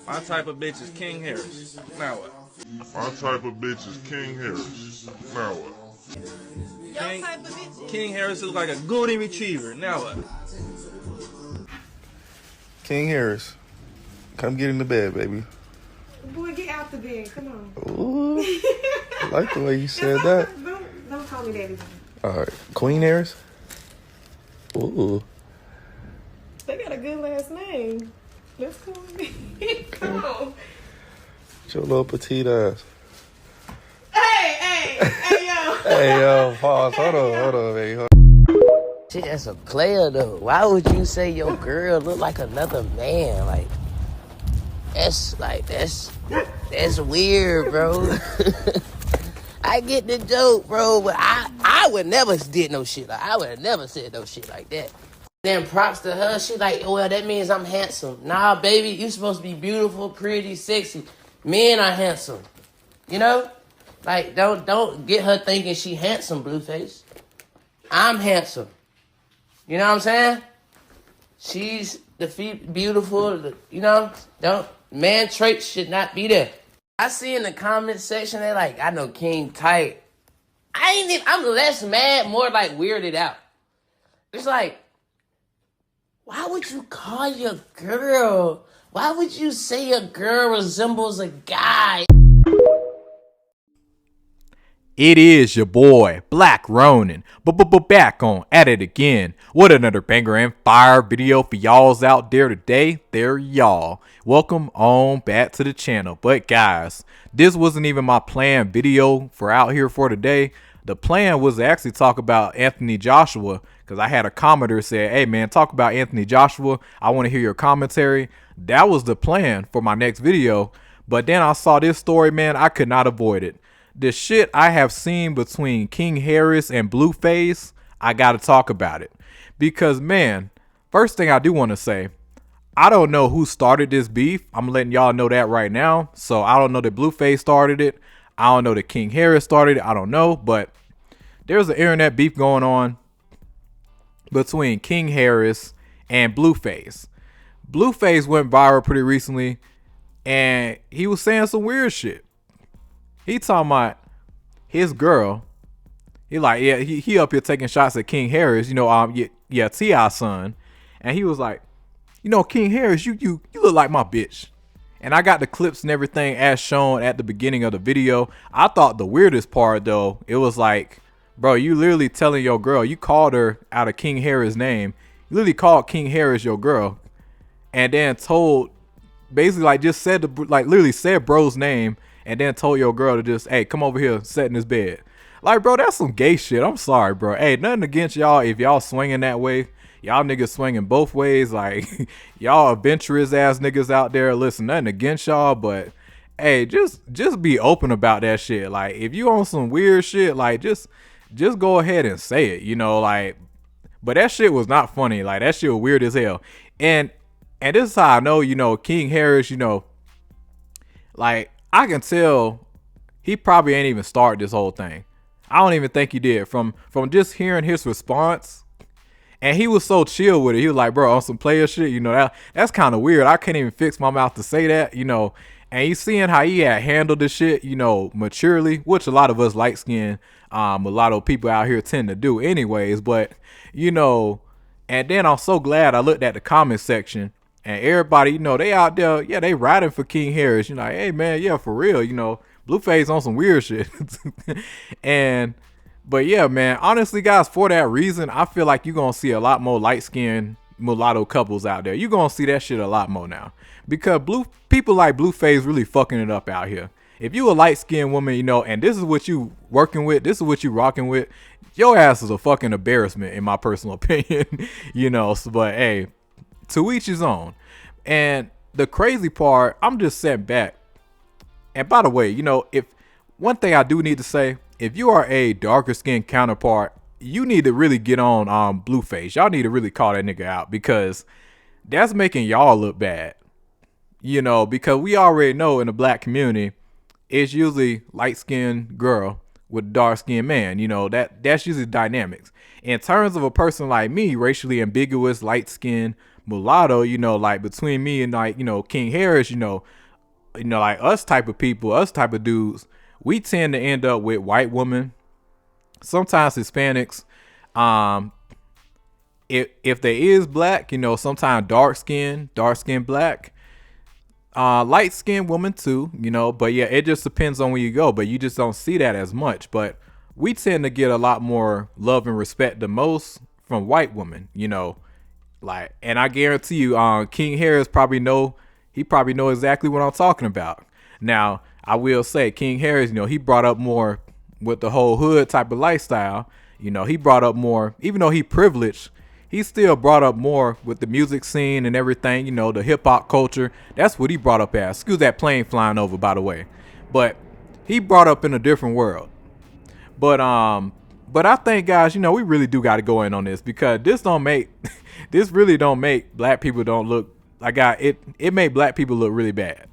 My type of bitch is King Harris. Now what? My type of bitch is King Harris. Now what? King Harris is like a golden retriever. Now what? King Harris, come get in the bed, baby. Boy, get out the bed. Come on. Ooh, I like the way you said that. Don't call me daddy. All right, Queen Harris. Ooh. They got a good last name. Let's go. Come on. Your little petite ass. Hey, yo. Hey, yo, pause. Hold on, baby. Hold She as a player though. Why would you say your girl look like another man? Like that's weird, bro. I get the joke, bro, but I would never did no shit. Like, I would have never said no shit like that. Then props to her. She like, well, that means I'm handsome. Nah, baby, you supposed to be beautiful, pretty, sexy. Men are handsome. You know? Like, don't get her thinking she handsome, Blueface. I'm handsome. You know what I'm saying? She's beautiful, you know? Man traits should not be there. I see in the comment section, they like, I know King tight. I'm less mad, more like weirded out. It's like, why would you call your girl? Why would you say your girl resembles a guy? It is your boy, Black Ronin, back on at it again. What another banger and fire video for y'all's out there today. There y'all. Welcome on back to the channel. But guys, this wasn't even my planned video for out here for today. The plan was to actually talk about Anthony Joshua, because I had a commenter say, hey man, talk about Anthony Joshua. I want to hear your commentary. That was the plan for my next video. But then I saw this story, man, I could not avoid it. The shit I have seen between King Harris and Blueface, I got to talk about it. Because, man, first thing I do want to say, I don't know who started this beef. I'm letting y'all know that right now. So I don't know that Blueface started it. I don't know that King Harris started it. I don't know. But there's an internet beef going on between King Harris and Blueface. Blueface went viral pretty recently, and he was saying some weird shit. He talking about his girl. He like, yeah, he up here taking shots at King Harris, you know, yeah, T.I.'s son. And he was like, you know, King Harris, you look like my bitch. And I got the clips and everything as shown at the beginning of the video. I thought the weirdest part though, it was like, bro, you literally telling your girl, you called her out of King Harris' name. You literally called King Harris your girl. And then told, basically like just said, like literally said bro's name. And then told your girl to just, hey, come over here, sit in this bed. Like, bro, that's some gay shit. I'm sorry, bro. Hey, nothing against y'all if y'all swinging that way. Y'all niggas swinging both ways. Like, y'all adventurous ass niggas out there. Listen, nothing against y'all, but hey, just be open about that shit. Like, if you on some weird shit, like, just go ahead and say it, you know, like, but that shit was not funny. Like, that shit was weird as hell. And this is how I know, you know, King Harris, you know, like, I can tell he probably ain't even started this whole thing. I don't even think he did. From just hearing his response, and he was so chill with it. He was like, bro, on some player shit, you know, that's kind of weird. I can't even fix my mouth to say that, you know. And he's seeing how he had handled the shit, you know, maturely, which a lot of us light skinned, a lot of people out here tend to do anyways. But, you know, and then I'm so glad I looked at the comment section. And everybody, you know, they out there, yeah, they riding for King Harris. You know, like, hey, man, yeah, for real, you know, Blueface on some weird shit. But yeah, man, honestly, guys, for that reason, I feel like you're going to see a lot more light-skinned mulatto couples out there. You're going to see that shit a lot more now. Because people like Blueface really fucking it up out here. If you a light-skinned woman, you know, and this is what you working with, this is what you rocking with, your ass is a fucking embarrassment, in my personal opinion. You know, so, but hey, to each his own. And the crazy part, I'm just sitting back. And by the way, you know, if one thing I do need to say, if you are a darker skinned counterpart, you need to really get on Blueface. Y'all need to really call that nigga out, because that's making y'all look bad. You know, because we already know in the black community, it's usually light skinned girl with dark skinned man. You know, that's usually dynamics. In terms of a person like me, racially ambiguous, light skinned, mulatto, you know, like between me and like, you know, King Harris, like us type of people, us type of dudes, we tend to end up with white women, sometimes Hispanics. If there is black, you know, sometimes dark skin black, light skinned woman too, you know, but yeah, it just depends on where you go, but you just don't see that as much. But we tend to get a lot more love and respect the most from white women, you know, like, and I guarantee you, King Harris probably know exactly what I'm talking about. Now, I will say King Harris, you know, he brought up more with the whole hood type of lifestyle. You know, he brought up more, even though he privileged, he still brought up more with the music scene and everything, you know, the hip hop culture. That's what he brought up as. Excuse that plane flying over, by the way. But he brought up in a different world. But I think, guys, you know, we really do got to go in on this, because this really don't make black people don't look like it made black people look really bad,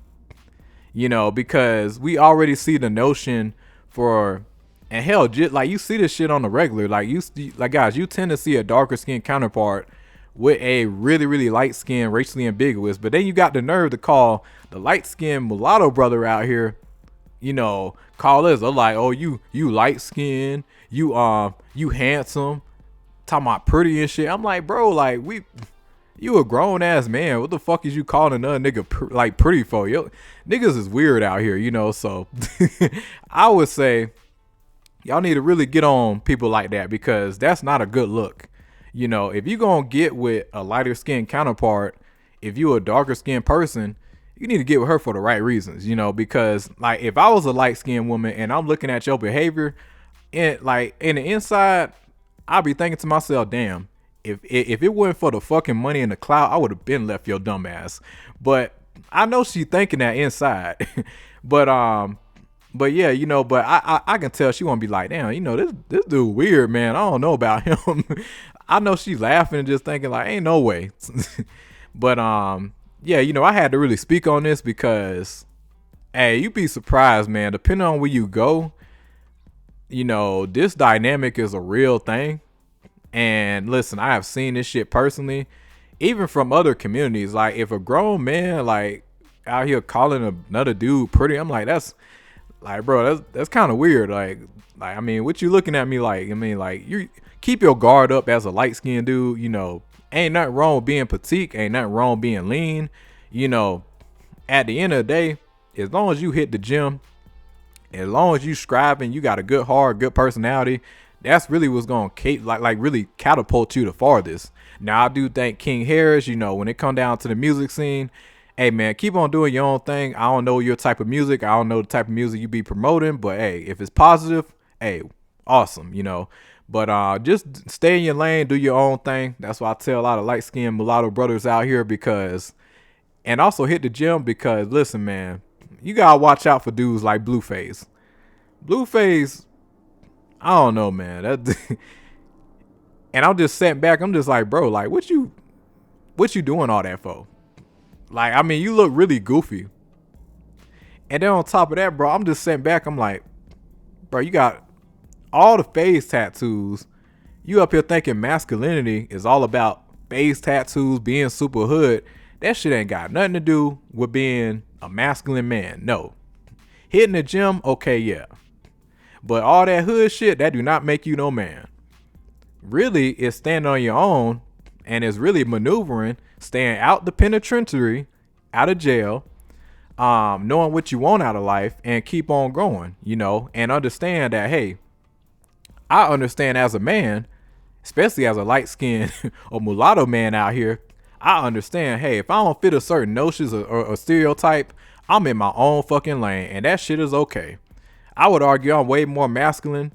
you know, because we already see the notion for, and hell, just like you see this shit on the regular, like guys, you tend to see a darker skinned counterpart with a really, really light skinned, racially ambiguous, but then you got the nerve to call the light skinned mulatto brother out here, you know, call us, they're like, oh, you light skinned, you handsome, talking about pretty and shit. I'm like, bro, like, you a grown ass man. What the fuck is you calling another nigga like pretty for? Yo, niggas is weird out here, you know. So I would say y'all need to really get on people like that, because that's not a good look. You know, if you gonna get with a lighter skinned counterpart, if you a darker skinned person, you need to get with her for the right reasons, you know, because like if I was a light skinned woman and I'm looking at your behavior and like in the inside, I'll be thinking to myself, damn, if it wasn't for the fucking money and the clout, I would have been left your dumb ass. But I know she thinking that inside. but yeah, you know, but I can tell she won't be like, damn, you know, this dude weird, man. I don't know about him. I know she's laughing and just thinking like, ain't no way. But yeah, you know, I had to really speak on this because, hey, you'd be surprised, man. Depending on where you go, you know, this dynamic is a real thing. And listen, I have seen this shit personally, even from other communities. Like if a grown man like out here calling another dude pretty, I'm like, that's like, bro, that's kind of weird. Like, I mean, what you looking at me like? I mean, like, you keep your guard up as a light skinned dude. You know, ain't nothing wrong with being petite. Ain't nothing wrong with being lean. You know, at the end of the day, as long as you hit the gym, as long as you striving, you got a good heart, good personality. That's really what's gonna like really catapult you the farthest. Now I do think King Harris, you know, when it come down to the music scene, hey man, keep on doing your own thing. I don't know your type of music. I don't know the type of music you be promoting, but hey, if it's positive, hey, awesome, you know. But just stay in your lane, do your own thing. That's why I tell a lot of light skinned mulatto brothers out here, because, and also hit the gym, because listen, man, you gotta watch out for dudes like Blueface. Blueface, I don't know, man. And I'm just sitting back. I'm just like, bro, like, what you doing all that for? Like, I mean, you look really goofy. And then on top of that, bro, I'm just sitting back. I'm like, bro, you got all the face tattoos. You up here thinking masculinity is all about face tattoos, being super hood. That shit ain't got nothing to do with being a masculine man. No. Hitting the gym, okay, yeah. But all that hood shit, that do not make you no man. Really, it's standing on your own, and it's really maneuvering, staying out the penitentiary, out of jail, knowing what you want out of life, and keep on going, you know, and understand that, hey, I understand as a man, especially as a light-skinned or mulatto man out here, I understand, hey, if I don't fit a certain notions or a stereotype, I'm in my own fucking lane, and that shit is okay. I would argue I'm way more masculine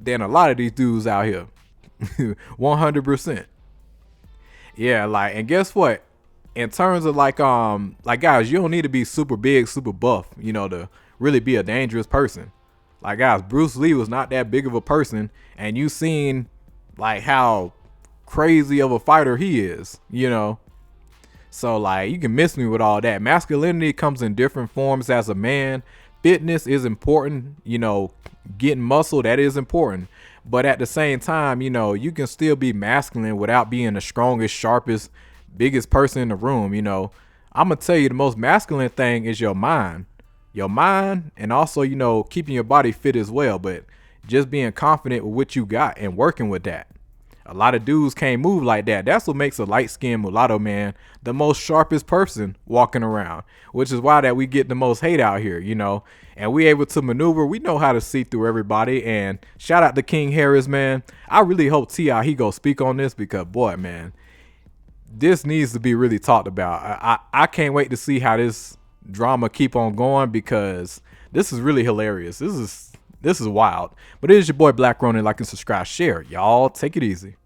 than a lot of these dudes out here. 100%. Yeah, like, and guess what? In terms of like guys, you don't need to be super big, super buff, you know, to really be a dangerous person. Like guys, Bruce Lee was not that big of a person, and you seen like how crazy of a fighter he is, you know. So like, you can miss me with all that. Masculinity comes in different forms as a man. Fitness is important, you know, getting muscle, that is important. But at the same time, you know, you can still be masculine without being the strongest, sharpest, biggest person in the room, you know, I'm gonna tell you the most masculine thing is your mind, and also, you know, keeping your body fit as well, but just being confident with what you got and working with that. A lot of dudes can't move like that. That's what makes a light-skinned mulatto man the most sharpest person walking around, which is why that we get the most hate out here, you know, and we able to maneuver. We know how to see through everybody. And shout out to King Harris, man. I really hope T.I. he go speak on this, because boy, man, this needs to be really talked about. I can't wait to see how this drama keep on going, because this is really hilarious. This is wild. But it is your boy Black Ronin. Like and subscribe, share. Y'all take it easy.